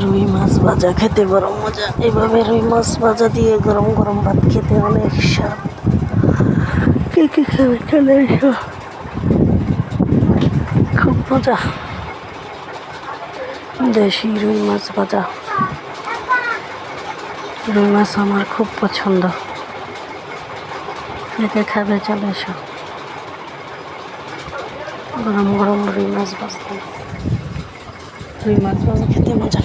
রুই মাছ ভাজা খেতে বড় মজা। এভাবে রুই মাছ ভাজা দিয়ে গরম গরম ভাত খেতে অনেক স্বাদ। কে কে খাবে চলে এসো, খুব মজা। দেশি রুই মাছ ভাজা, রুই মাছ আমার খুব পছন্দ। কে কে খাবে চলে এসো। গরম গরম রুই মাছ ভাজা, রুই মাছ ভাজা খেতে মজা।